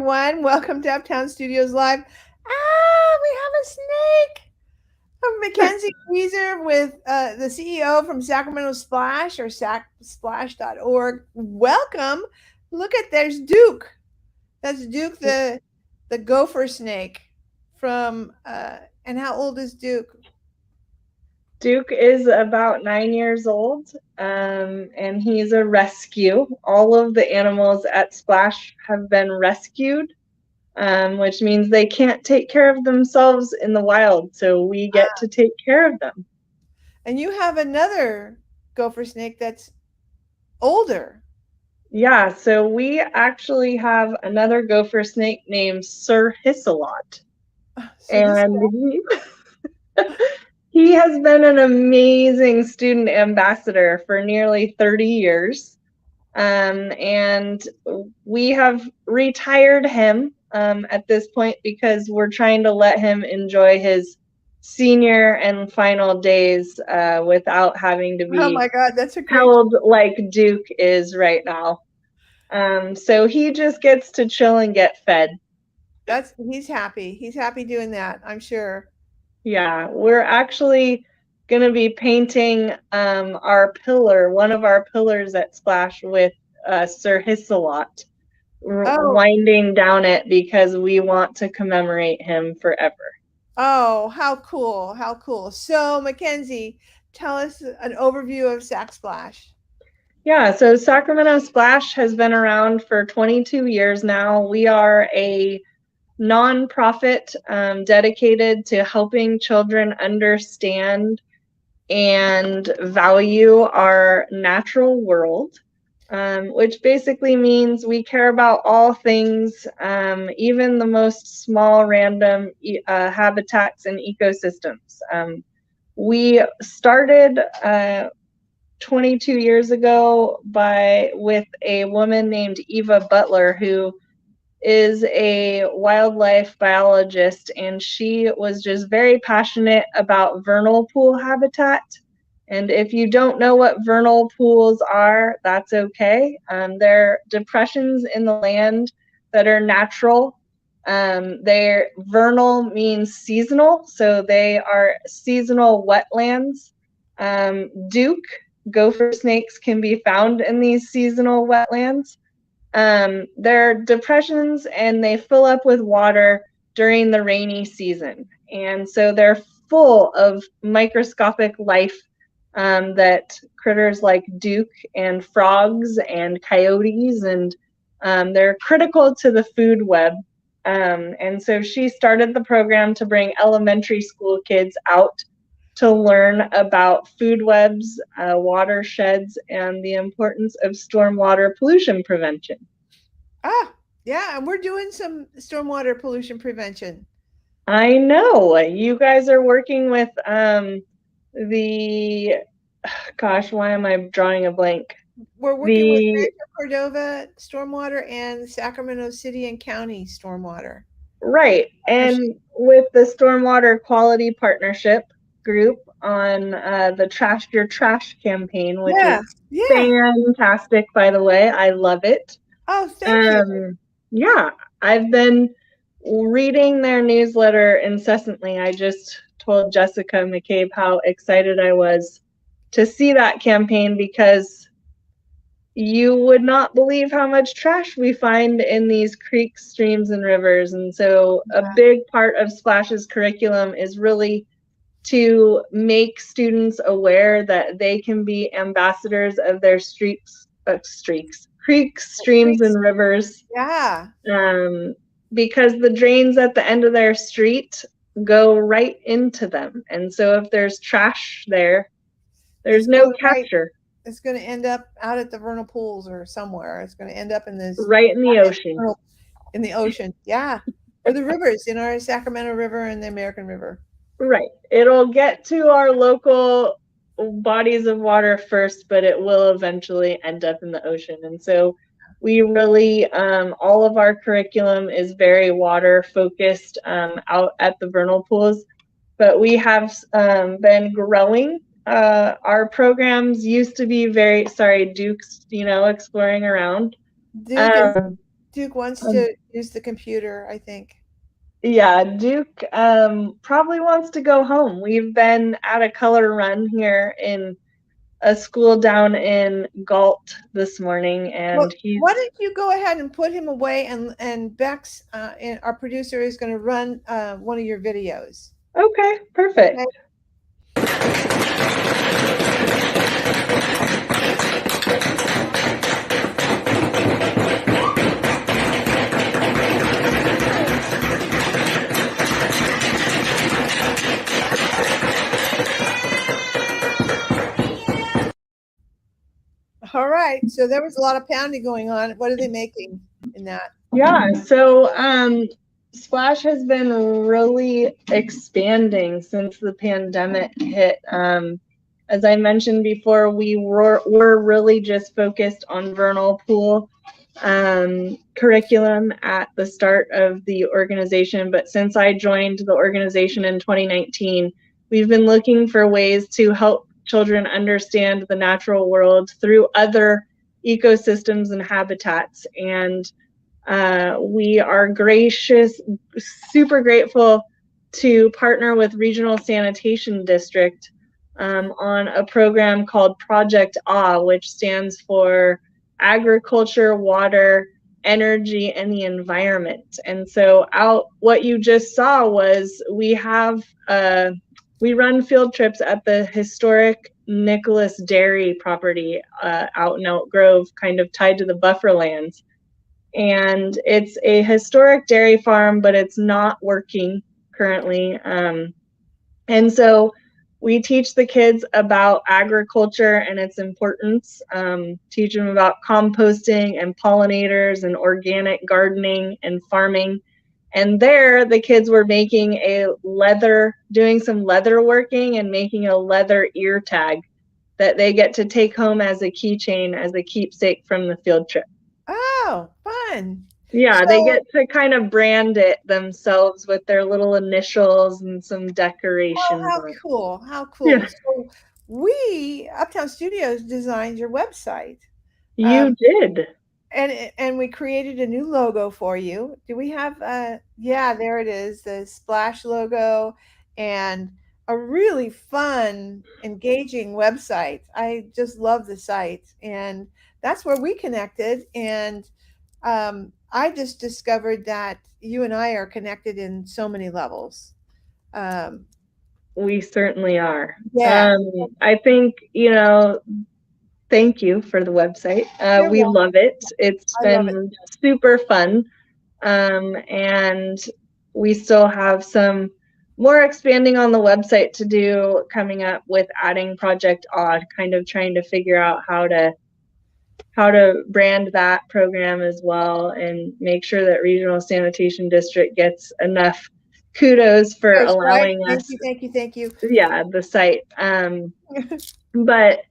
everyone. Welcome to Uptown Studios Live. We have a snake. I'm Mackenzie Wieser with the CEO from Sacramento Splash or sacsplash.org. Welcome. Look at there's Duke. That's Duke the gopher snake from and how old is Duke? Duke is about 9 years old, and he's a rescue. All of the animals at Splash have been rescued, which means they can't take care of themselves in the wild, so we get to take care of them. And you have another gopher snake that's older. Yeah, so we actually have another gopher snake named Sir Hissalot, So this and he has been an amazing student ambassador for nearly 30 years. And we have retired him at this point because we're trying to let him enjoy his senior and final days without having to Oh be my God, that's a great. held like Duke is right now. So he just gets to chill and get fed. He's happy. He's happy doing that, I'm sure. Yeah, we're actually going to be painting one of our pillars at Splash with Sir Hissalot, Oh, winding down it because we want to commemorate him forever. oh, how cool. How cool. So, Mackenzie, tell us an overview of Sac Splash. Yeah, so Sacramento Splash has been around for 22 years now. We are a nonprofit dedicated to helping children understand and value our natural world, which basically means we care about all things, even the most small, random habitats and ecosystems. We started 22 years ago with a woman named Eva Butler, who is a wildlife biologist, and she was just very passionate about vernal pool habitat. And if you don't know what vernal pools are, that's okay. They're depressions in the land that are natural. They're vernal means seasonal, so they are seasonal wetlands. Duke gopher snakes can be found in these seasonal wetlands. They're depressions and they fill up with water during the rainy season. And so they're full of microscopic life that critters like Duke and frogs and coyotes, and they're critical to the food web. And so she started the program to bring elementary school kids out to learn about food webs, watersheds, and the importance of stormwater pollution prevention. Ah, yeah, and we're doing some stormwater pollution prevention. I know you guys are working with the gosh, why am I drawing a blank? We're working with The Rancho Cordova stormwater and Sacramento City and County stormwater right, partnership. and with the Stormwater Quality Partnership group on the Trash Your Trash campaign, which Yeah, is yeah. fantastic, by the way. I love it. Oh, thank you. Yeah, I've been reading their newsletter incessantly. I just told Jessica McCabe how excited I was to see that campaign because you would not believe how much trash we find in these creeks, streams, and rivers. And so a big part of Splash's curriculum is really to make students aware that they can be ambassadors of their creeks, streams, Creeks. and rivers, Yeah. because the drains at the end of their street go right into them. And so if there's trash there, there's It's no going right. capture. It's going to end up out at the vernal pools or somewhere. It's going to end up in this Right in the ocean. in the ocean. Yeah. Or the rivers in our Sacramento River and the American River. Right. It'll get to our local bodies of water first, but it will eventually end up in the ocean. And so we really, all of our curriculum is very water focused out at the vernal pools, but we have been growing. Our programs used to be Duke's, exploring around. Duke and Duke wants to use the computer, I think. Yeah, Duke probably wants to go home. We've been at a color run here in a school down in Galt this morning, Well, and he's why don't you go ahead and put him away, and Bex, and our producer, is going to run one of your videos. okay. Okay. Perfect. All right. So there was a lot of pounding going on. What are they making in that? Yeah, so Splash has been really expanding since the pandemic hit. As I mentioned before, we're really just focused on vernal pool curriculum at the start of the organization, but since I joined the organization in 2019, we've been looking for ways to help children understand the natural world through other ecosystems and habitats. And we are super grateful to partner with Regional Sanitation District on a program called Project A, which stands for Agriculture, Water, Energy, and the Environment. And so what you just saw was we run field trips at the historic Nicholas Dairy property out in Elk Grove, kind of tied to the buffer lands. And it's a historic dairy farm, but it's not working currently. And so we teach the kids about agriculture and its importance, teach them about composting and pollinators and organic gardening and farming. And there, the kids were doing some leather working and making a leather ear tag that they get to take home as a keychain, as a keepsake from the field trip. Oh, fun. Yeah, they So, get to kind of brand it themselves with their little initials and some oh, decorations how on it. cool. How cool. Yeah, So Uptown Studios designed your website. you Um, did. and we created a new logo for you. Do we have yeah, there it is, the Splash logo, and a really fun, engaging website. I just love the site, and that's where we connected. And I just discovered that you and I are connected in so many levels. Um, We certainly are. yeah, I think, thank you for the website. you're We welcome. love it. It's I love it. been super fun. And we still have some more expanding on the website to do coming up with adding Project Odd, kind of trying to figure out how to brand that program as well and make sure that Regional Sanitation District gets enough kudos for That's right. allowing Thank us, you, thank you, thank you. yeah, the site. But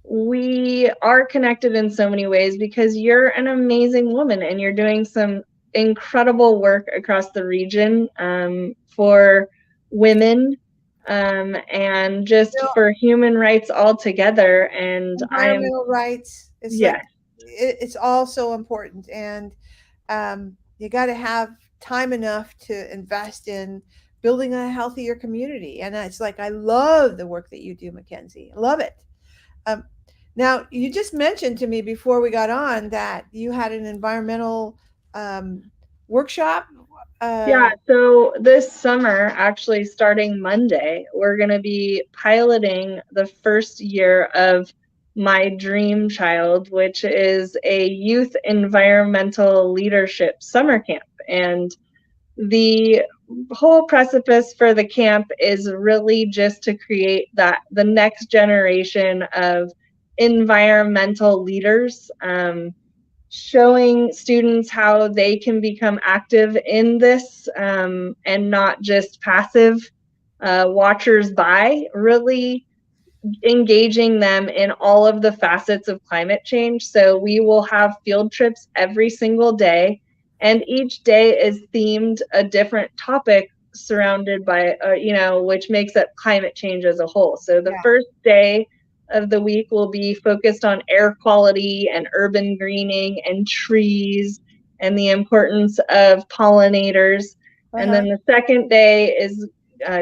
we are connected in so many ways because you're an amazing woman and you're doing some incredible work across the region for women and just for human rights altogether. And Environmental rights. It's like yes, it's all so important, and you got to have time enough to invest in building a healthier community. And it's like I love the work that you do, Mackenzie. I love it. Um, Now, you just mentioned to me before we got on that you had an environmental um, workshop. yeah. Uh, So this summer, actually starting Monday, we're going to be piloting the first year of My Dream Child, which is a youth environmental leadership summer camp. And the whole precipice for the camp is really just to create the next generation of environmental leaders, showing students how they can become active in this and not just passive watchers by, really engaging them in all of the facets of climate change. So we will have field trips every single day, and each day is themed a different topic surrounded by, which makes up climate change as a whole. So the yeah. first day of the week will be focused on air quality and urban greening and trees and the importance of pollinators. And then the second day is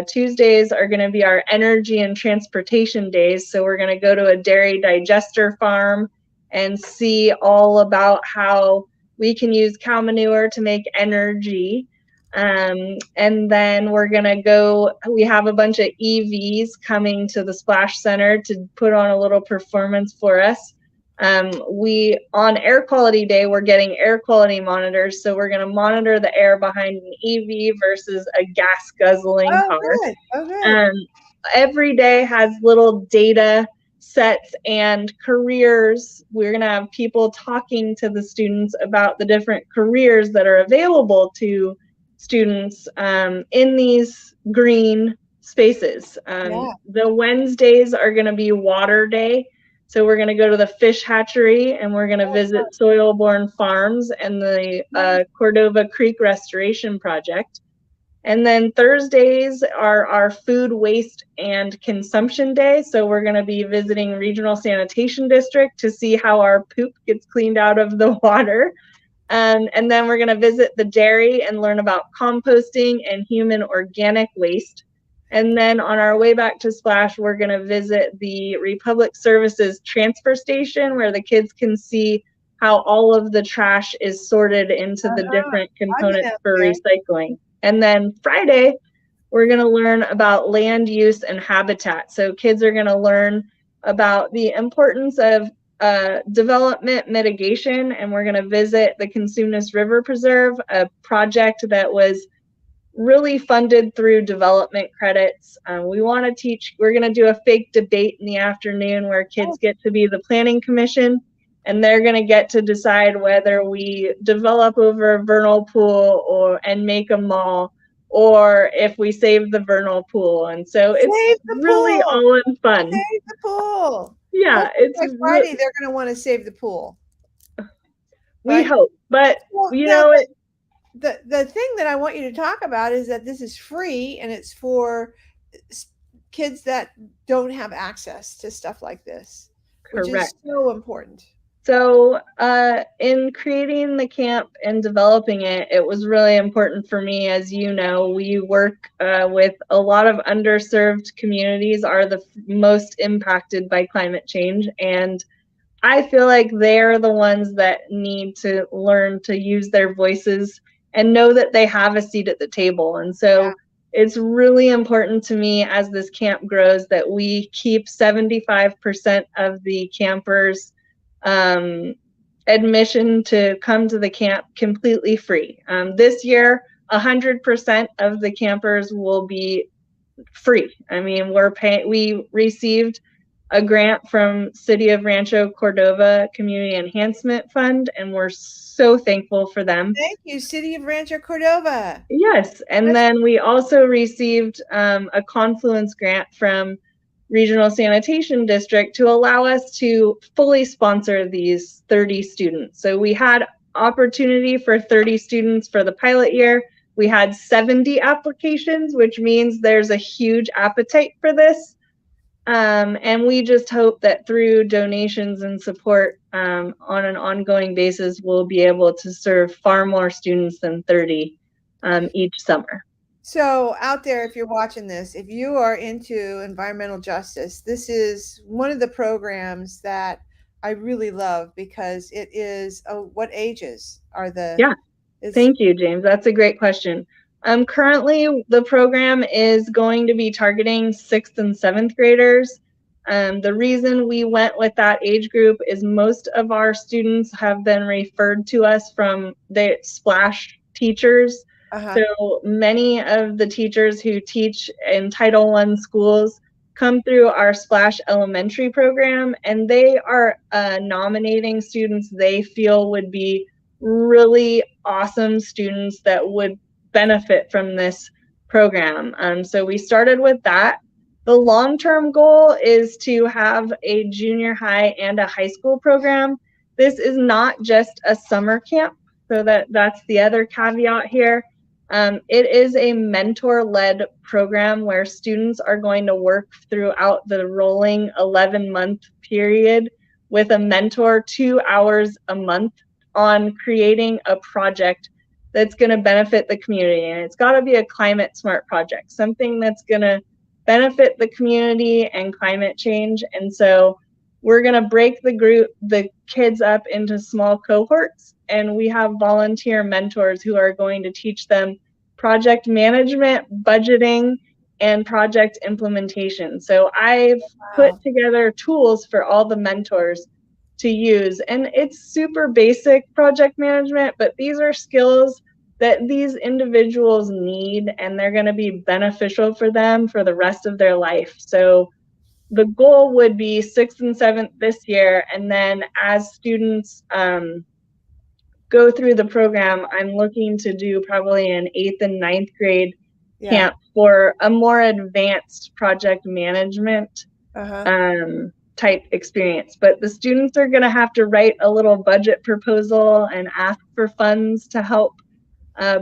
Tuesdays are going to be our energy and transportation days. So we're going to go to a dairy digester farm and see all about how we can use cow manure to make energy. And then we're going to go, we have a bunch of EVs coming to the Splash Center to put on a little performance for us. On air quality day, we're getting air quality monitors. So we're going to monitor the air behind an EV versus a gas guzzling car. Good. Oh, good. Every day has little data sets and careers. We're going to have people talking to the students about the different careers that are available to students in these green spaces. The Wednesdays are going to be water day. So we're going to go to the fish hatchery and we're going to visit soil-borne farms and the Cordova Creek Restoration Project. And then Thursdays are our food waste and consumption day. So we're going to be visiting Regional Sanitation District to see how our poop gets cleaned out of the water. And then we're going to visit the dairy and learn about composting and human organic waste. And then on our way back to Splash, we're going to visit the Republic Services transfer station where the kids can see how all of the trash is sorted into the different components for recycling. And then Friday, we're going to learn about land use and habitat. So kids are going to learn about the importance of development mitigation, and we're going to visit the Cosumnes River Preserve, a project that was really funded through development credits. We're going to do a fake debate in the afternoon where kids get to be the planning commission, and they're going to get to decide whether we develop over a vernal pool and make a mall, or if we save the vernal pool. And so it's really all in fun. Save the pool. Yeah, it's like Friday. They're going to want to save the pool. We hope, but the thing that I want you to talk about is that this is free and it's for kids that don't have access to stuff like this, which is so important. So in creating the camp and developing it, it was really important for me. As you know, we work with a lot of underserved communities, are the most impacted by climate change. And I feel like they're the ones that need to learn to use their voices and know that they have a seat at the table. And so it's really important to me as this camp grows that we keep 75% of the campers admission to come to the camp completely free. This year, 100% of the campers will be free. I mean, we received a grant from City of Rancho Cordova Community Enhancement Fund, and we're so thankful for them. Thank you, City of Rancho Cordova. Yes, and then we also received a Confluence grant from Regional Sanitation District to allow us to fully sponsor these 30 students. So we had opportunity for 30 students for the pilot year. We had 70 applications, which means there's a huge appetite for this. And we just hope that through donations and support on an ongoing basis, we'll be able to serve far more students than 30 each summer. So out there, if you're watching this, if you are into environmental justice, this is one of the programs that I really love because it is, what ages are the? Yeah, thank you, James. That's a great question. Currently, the program is going to be targeting 6th and 7th graders. The reason we went with that age group is most of our students have been referred to us from the Splash teachers. So many of the teachers who teach in Title I schools come through our Splash Elementary program, and they are nominating students they feel would be really awesome students that would benefit from this program. So we started with that. The long-term goal is to have a junior high and a high school program. This is not just a summer camp, so that's the other caveat here. It is a mentor-led program where students are going to work throughout the rolling 11-month period with a mentor 2 hours a month on creating a project that's going to benefit the community. And it's got to be a climate smart project, something that's going to benefit the community and climate change. And so we're going to break the kids up into small cohorts, and we have volunteer mentors who are going to teach them project management, budgeting, and project implementation. So I've put Wow. together tools for all the mentors to use, and it's super basic project management, but these are skills that these individuals need, and they're going to be beneficial for them for the rest of their life. So the goal would be 6th and 7th this year, and then as students go through the program, I'm looking to do probably an 8th and 9th grade Yeah. camp for a more advanced project management Uh-huh. type experience. But the students are going to have to write a little budget proposal and ask for funds to help uh,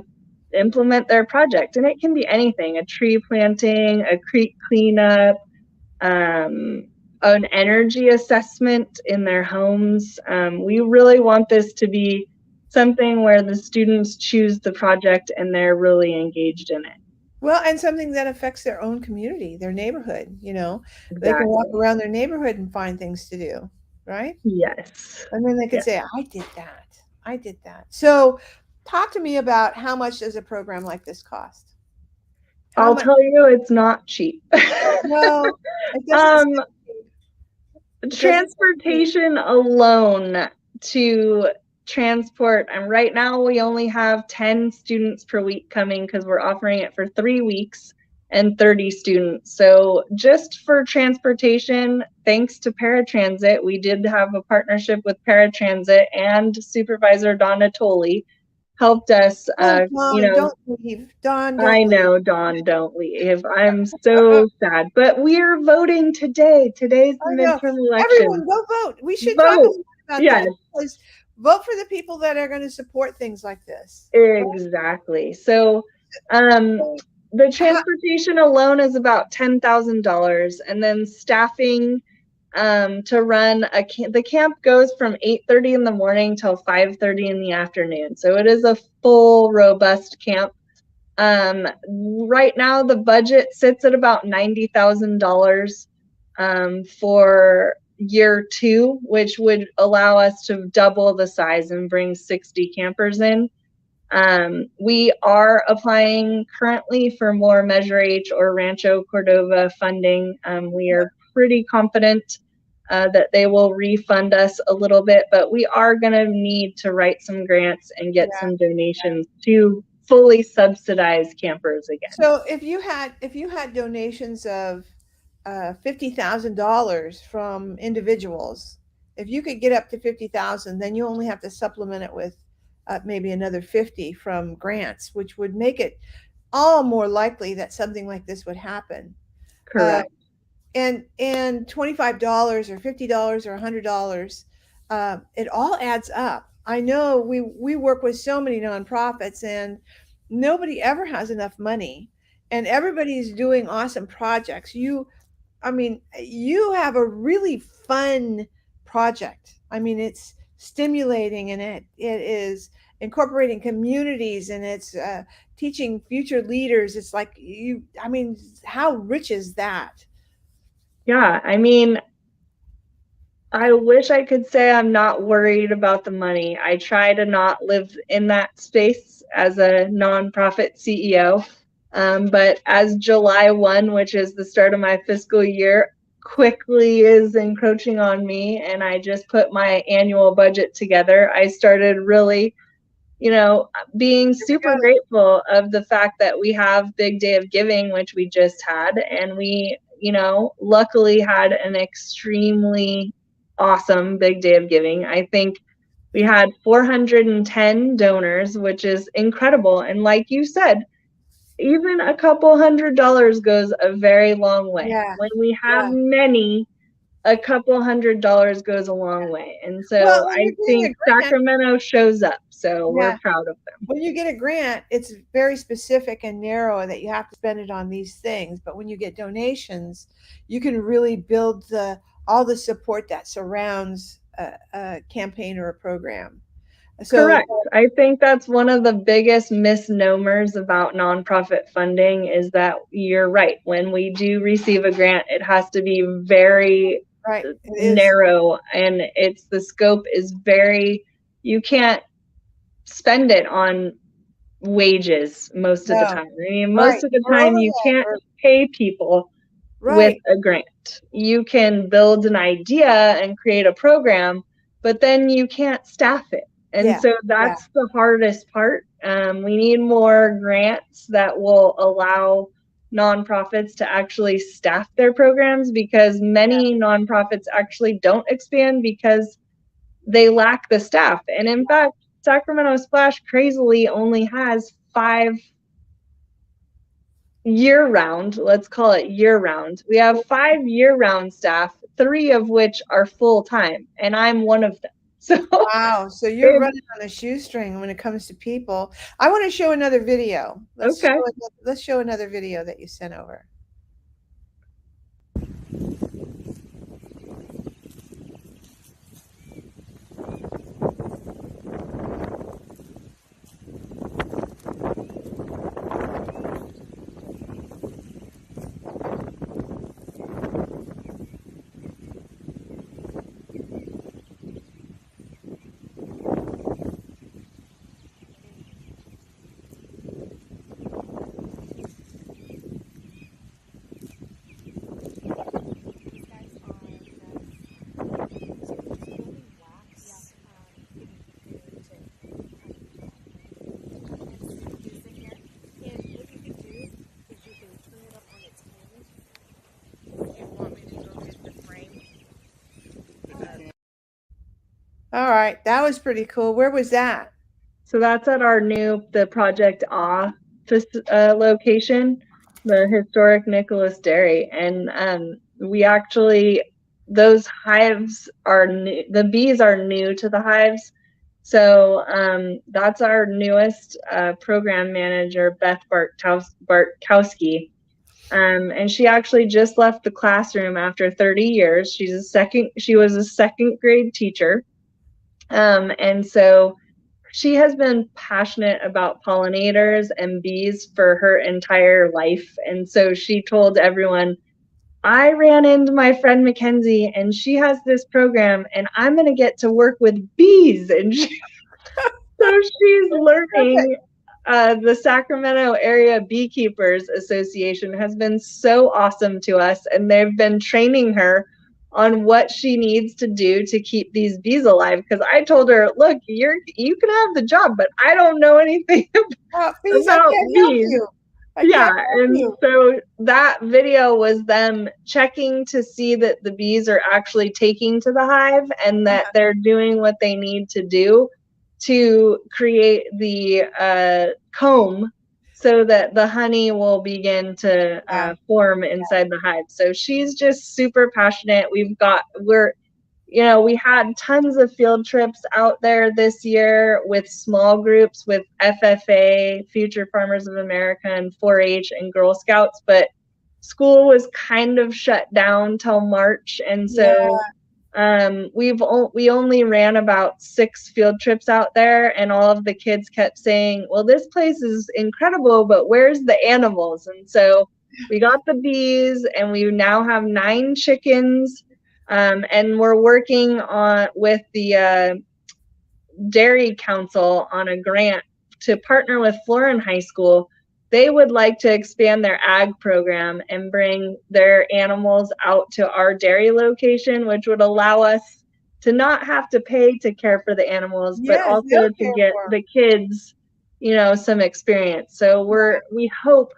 implement their project. And it can be anything: a tree planting, a creek cleanup, an energy assessment in their homes. We really want this to be something where the students choose the project and they're really engaged in it. Well, and something that affects their own community, their neighborhood, you know. They can walk Exactly. around their neighborhood and find things to do, right? Yes. And then they could Yeah. say, "I did that. I did that." So, talk to me about how much does a program like this cost? How I'll much? tell you, it's not cheap. No, it doesn't um, sound cheap. It doesn't sound cheap. Transportation alone to transport, and right now we only have 10 students per week coming because we're offering it for 3 weeks and 30 students. So just for transportation, thanks to paratransit, we did have a partnership with paratransit, and Supervisor Donna Tolley helped us, Oh, you Dawn, know. don't leave. Dawn, I don't leave. know, Dawn, don't leave. I'm so sad. But we're voting today. Today's the I know. midterm election. Everyone, go vote. We should talk Vote. about Yes, that because vote for the people that are going to support things like this. exactly. So So, the how, transportation alone is about $10,000, and then staffing to run the camp goes from 8:30 in the morning till 5:30 in the afternoon. So it is a full, robust camp. Right now, the budget sits at about $90,000 for year 2, which would allow us to double the size and bring 60 campers in. We are applying currently for more Measure H or Rancho Cordova funding. We are pretty confident that they will refund us a little bit, but we are going to need to write some grants and get yeah. some donations to fully subsidize campers again. So if you had donations of $50,000 from individuals, if you could get up to 50,000, then you only have to supplement it with maybe another 50 from grants, which would make it all more likely that something like this would happen. Uh, Correct. and $25 or $50 or $100, it all adds up. I know we work with so many nonprofits, and nobody ever has enough money, and everybody's doing awesome projects. I mean, you have a really fun project. I mean, it's stimulating, and it is incorporating communities, and it's teaching future leaders. It's like you. I mean, how rich is that? Yeah, I mean, I wish I could say I'm not worried about the money. I try to not live in that space as a nonprofit CEO. But as July 1, which is the start of my fiscal year, quickly is encroaching on me, and I just put my annual budget together, I started really, being super grateful of the fact that we have Big Day of Giving, which we just had, and we, luckily had an extremely awesome Big Day of Giving. I think we had 410 donors, which is incredible. And like you said, even a couple $100 goes a very long way. Yeah, When we have yeah. many, a couple $100 goes a long way. And Well, so when I you're getting think a grant, Sacramento shows up. So we're yeah, proud of them. when you get a grant, it's very specific and narrow, and that you have to spend it on these things. But when you get donations, you can really build the all the support that surrounds a campaign or a program. So Correct. I think that's one of the biggest misnomers about nonprofit funding is that you're right. When we do receive a grant, it has to be very right, it is. narrow, and the scope is very, you can't spend it on wages most of the No, time. I mean, right. most of the Or time you overhead, can't or pay people with right. a grant. You can build an idea and create a program, but then you can't staff it. And Yeah, so yeah, that's the hardest part. We need more grants that will allow nonprofits to actually staff their programs, because many nonprofits actually don't expand because they lack the staff. And in fact, Sacramento Splash crazily only has 5 year-round, let's call it year-round. We have 5 year-round staff, 3 of which are full-time, and I'm one of them. So wow. So you're it's running on a shoestring when it comes to people. I want to show another video. okay. Let's show another video that you sent over. All right, that was pretty cool. Where was that? So that's at the Project Ah location, the historic Nicholas Dairy. And we actually, those hives are new, the bees are new to the hives. So that's our newest program manager, Beth Bartkowski. And she actually just left the classroom after 30 years. She was a second grade teacher. And so she has been passionate about pollinators and bees for her entire life. And so she told everyone, I ran into my friend Mackenzie and she has this program and I'm going to get to work with bees. And so she's Perfect. learning. The Sacramento Area Beekeepers Association has been so awesome to us, and they've been training her on what she needs to do to keep these bees alive. Because I told her, look, you can have the job, but I don't know anything Please, I about can't help bees. you. I Yeah, can't help and you. so that video was them checking to see that the bees are actually taking to the hive and that they're doing what they need to do to create the comb so that the honey will begin to Yeah, form inside the hive. So she's just super passionate. We had tons of field trips out there this year with small groups with FFA, Future Farmers of America, and 4-H and Girl Scouts, but school was kind of shut down till March, and yeah, so we only ran about 6 field trips out there, and all of the kids kept saying, well, this place is incredible, but where's the animals? And so we got the bees, and we now have 9 chickens, and we're working on with the Dairy Council on a grant to partner with Florin High School. They would like to expand their ag program and bring their animals out to our dairy location, which would allow us to not have to pay to care for the animals, but yes, also they'll to care get for 'em. the kids, some experience. So we hope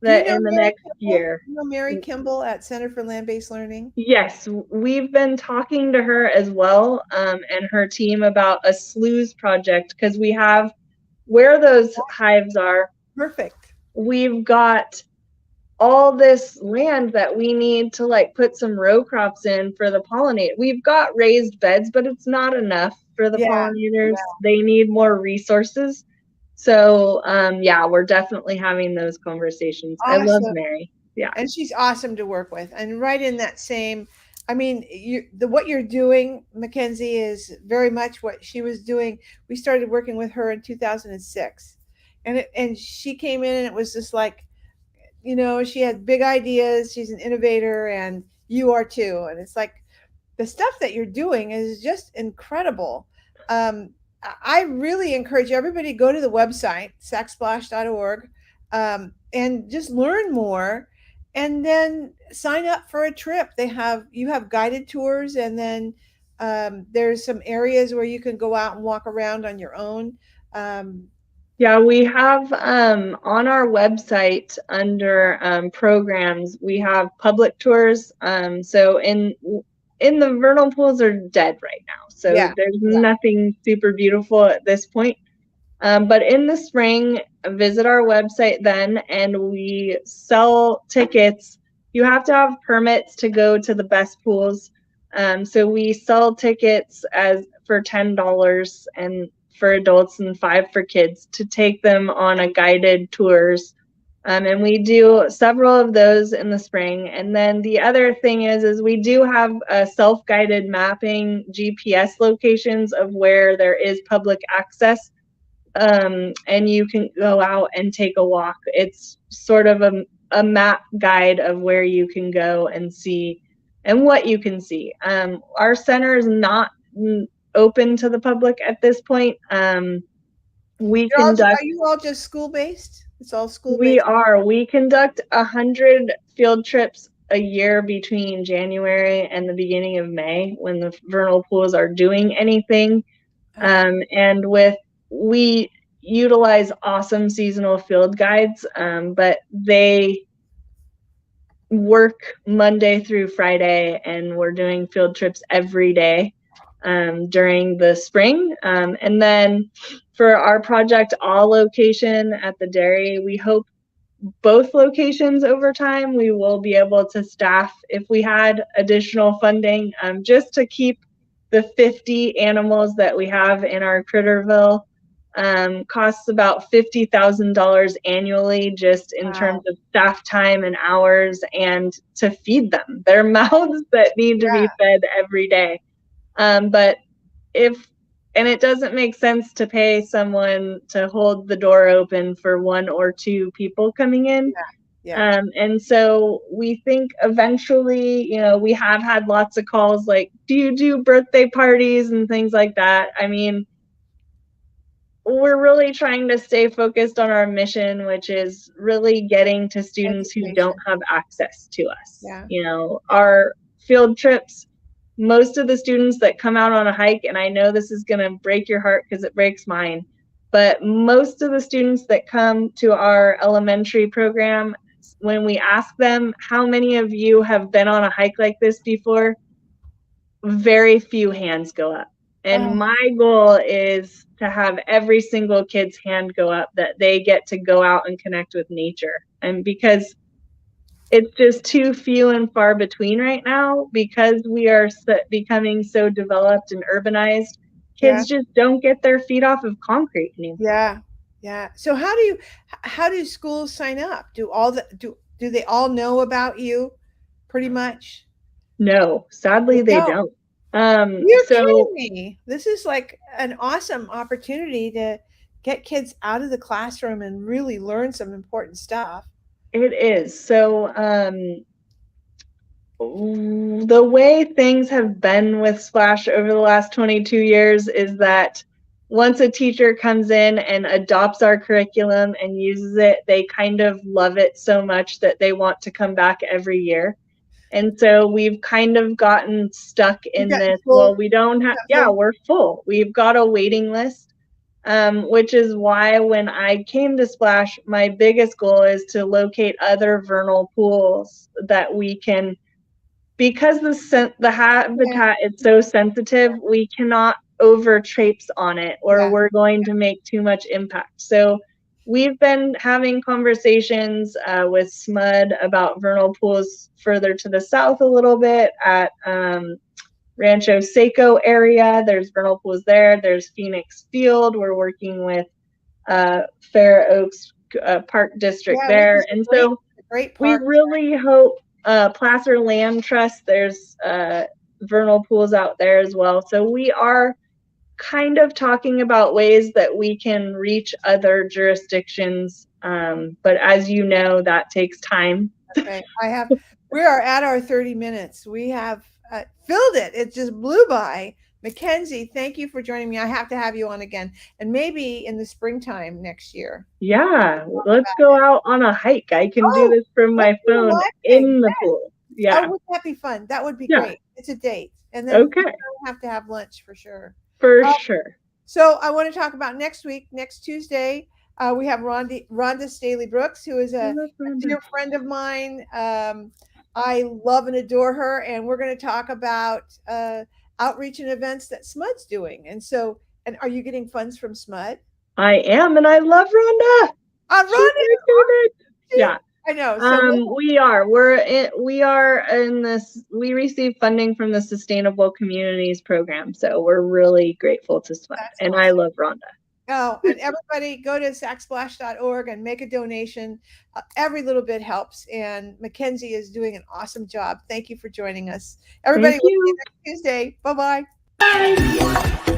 Do you that know in the Mary next Kimball? year. You know Mary Kimball at Center for Land-Based Learning? Yes, we've been talking to her as well, and her team about a sloughs project, because we have where those hives are, Perfect. we've got all this land that we need to put some row crops in for the pollinate. We've got raised beds, but it's not enough for the Yeah, pollinators. yeah. They need more resources. So yeah, we're definitely having those conversations. I love Awesome. Mary. Yeah. And she's awesome to work with. And right in that same I mean, what you're doing, Mackenzie, is very much what she was doing. We started working with her in 2006, and she came in and it was just like, she had big ideas. She's an innovator, and you are too. And it's like the stuff that you're doing is just incredible. I really encourage everybody to go to the website, sacsplash.org, and just learn more, and then sign up for a trip. You have guided tours, and then there's some areas where you can go out and walk around on your own. Um, Yeah, we have on our website under programs, we have public tours. So in the vernal pools are dead right now, so yeah, there's yeah. nothing super beautiful at this point. But in the spring, visit our website then, and we sell tickets. You have to have permits to go to the best pools. So we sell tickets as for $10 and for adults and 5 for kids to take them on a guided tours. And we do several of those in the spring. And then the other thing is we do have self-guided mapping GPS locations of where there is public access. And you can go out and take a walk. It's sort of a map guide of where you can go and see and what you can see. Our center is not open to the public at this point. We Are conduct you all just school based? It's all school we based. are we conduct 100 field trips a year between January and the beginning of May when the vernal pools are doing anything. And we utilize awesome seasonal field guides, but they work Monday through Friday, and we're doing field trips every day during the spring. And then for our project all location at the dairy, we hope both locations over time we will be able to staff if we had additional funding, just to keep the 50 animals that we have in our Critterville. Costs about $50,000 annually just in terms Wow. of staff time and hours, and to feed them. They're mouths that need to Yeah, be fed every day. But it doesn't make sense to pay someone to hold the door open for 1 or 2 people coming in. yeah, yeah. And so we think eventually, we have had lots of calls like, do you do birthday parties and things like that? I mean, we're really trying to stay focused on our mission, which is really getting to students who don't Education. have access to us. Yeah. Our field trips, most of the students that come out on a hike, and I know this is going to break your heart because it breaks mine, but most of the students that come to our elementary program, when we ask them, how many of you have been on a hike like this before? Very few hands go up. And Oh, my goal is to have every single kid's hand go up, that they get to go out and connect with nature. And because it's just too few and far between right now, because we are becoming so developed and urbanized, yeah, kids just don't get their feet off of concrete anymore. yeah, yeah. So how do schools sign up? Do they all know about you pretty much? No, They sadly they don't. don't. You're So kidding me. This is like an awesome opportunity to get kids out of the classroom and really learn some important stuff. it is. So the way things have been with Splash over the last 22 years is that once a teacher comes in and adopts our curriculum and uses it, they kind of love it so much that they want to come back every year. And so we've kind of gotten stuck You're in getting this, well, full. we don't have, Got yeah, full. we're full. We've got a waiting list, which is why when I came to Splash, my biggest goal is to locate other vernal pools that we can, because the Yeah, habitat is so sensitive, we cannot over traipse on it, or yeah, we're going to make too much impact. So we've been having conversations with SMUD about vernal pools further to the south a little bit at Rancho Seco area. There's vernal pools there. There's Phoenix Field. We're working with Fair Oaks Park District yeah. This there. is And so a great we park. really hope Placer Land Trust. There's vernal pools out there as well. So we are kind of talking about ways that we can reach other jurisdictions. But as you know, that takes time. Okay, we are at our 30 minutes. We have filled it. It just blew by. Mackenzie, thank you for joining me. I have to have you on again, and maybe in the springtime next year. Yeah, let's go out on a hike. I can do Oh, this from let's my do a phone live thing. in the pool. Oh, Yeah. wouldn't that be fun? That would be Yeah. great. It's a date, and then Okay. we have to have lunch for sure. For sure. So I want to talk about next week, next Tuesday. We have Rhonda Staley Brooks, who is a dear friend of mine. I love and adore her, and we're going to talk about outreach and events that SMUD's doing. And are you getting funds from SMUD? I am, and I love Rhonda. Rhonda, my favorite. Yeah. I know. So we are in this. We receive funding from the Sustainable Communities Program, so we're really grateful to SMUD, and awesome. I love Rhonda. Oh, and everybody go to sacsplashed.org and make a donation. Every little bit helps, and Mackenzie is doing an awesome job. Thank you for joining us. Everybody, we'll see you next Tuesday. Bye-bye. Bye.